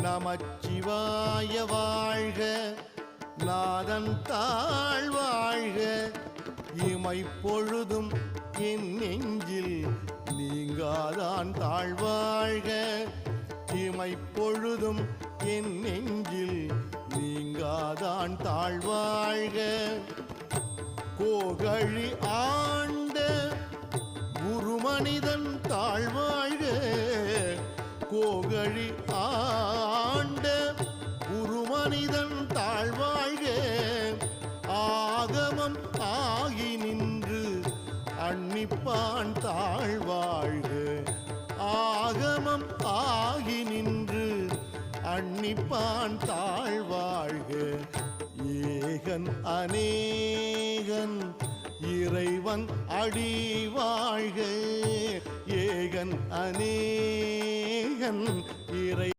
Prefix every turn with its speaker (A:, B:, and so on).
A: நமச்சிவாய வாழ்க, நாதன் தாழ் வாழ்க, இமைப்பொழுதும் என் நெஞ்சில் நீங்காதான் தாழ்வாழ்க, இமைப்பொழுதும் என் நெஞ்சில் நீங்காதான் தாழ்வாழ்க. கோகழி ஆண்ட குருமனிதன் தாழ்வாழ்க, கோகழி ஆண்ட குருமனிதன் தாழ்வாழ்க, ஆகமம் ஆகி நின்று அன்னிப்பான் தாழ்வாழ்க, ஆகமம் ஆகி நின்று அன்னிப்பான் தாழ்வாழ்க. ஏகன் அநேகன் இறைவன் அடி வாழ்க, ஏகன் அநேகன் இறை